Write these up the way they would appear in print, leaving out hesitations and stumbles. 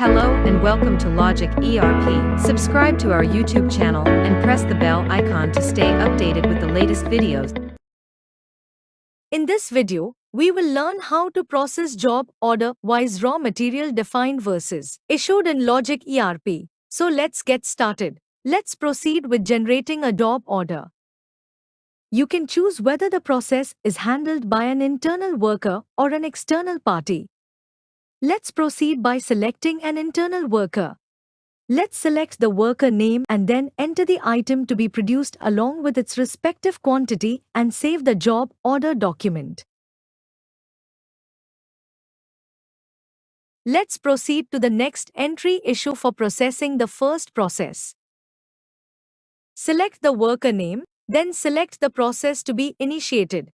Hello and welcome to Logic ERP. Subscribe to our YouTube channel and press the bell icon to stay updated with the latest videos. In this video, we will learn how to process job order-wise raw material defined versus issued in Logic ERP. So let's get started. Let's proceed with generating a job order. You can choose whether the process is handled by an internal worker or an external party. Let's proceed by selecting an internal worker. Let's select the worker name and then enter the item to be produced along with its respective quantity and save the job order document. Let's proceed to the next entry issue for processing the first process. Select the worker name, then select the process to be initiated.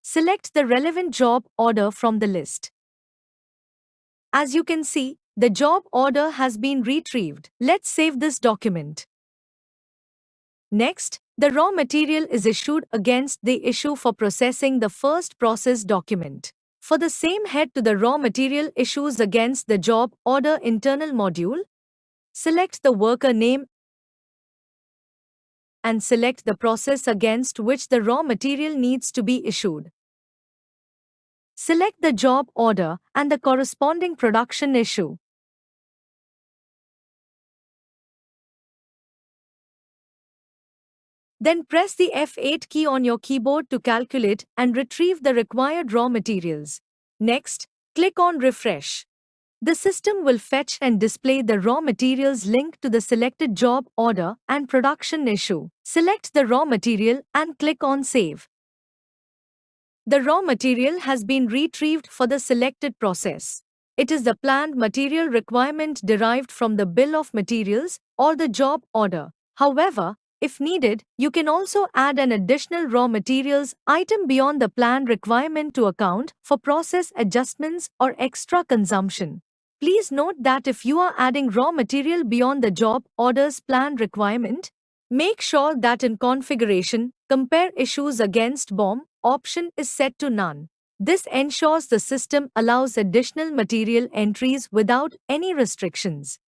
Select the relevant job order from the list. As you can see, the job order has been retrieved. Let's save this document. Next, the raw material is issued against the issue for processing the first process document. For the same, head to the raw material issues against the job order internal module. Select the worker name and select the process against which the raw material needs to be issued. Select the job order and the corresponding production issue. Then press the F8 key on your keyboard to calculate and retrieve the required raw materials. Next, click on Refresh. The system will fetch and display the raw materials linked to the selected job order and production issue. Select the raw material and click on Save. The raw material has been retrieved for the selected process. It is the planned material requirement derived from the bill of materials or the job order. However, if needed, you can also add an additional raw materials item beyond the planned requirement to account for process adjustments or extra consumption. Please note that if you are adding raw material beyond the job order's planned requirement, make sure that in configuration, compare issues against BOM option is set to none. This ensures the system allows additional material entries without any restrictions.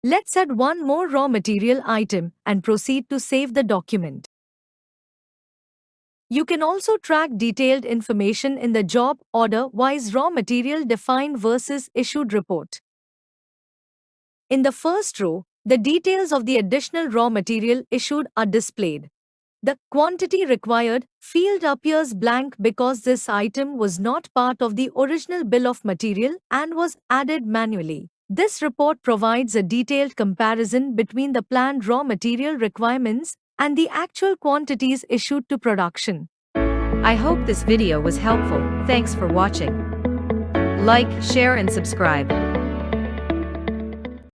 Let's add one more raw material item and proceed to save the document. You can also track detailed information in the job order-wise raw material defined versus issued report. In the first row, the details of the additional raw material issued are displayed. The quantity required field appears blank because this item was not part of the original bill of material and was added manually. This report provides a detailed comparison between the planned raw material requirements and the actual quantities issued to production. I hope this video was helpful. Thanks for watching. Like, share and subscribe.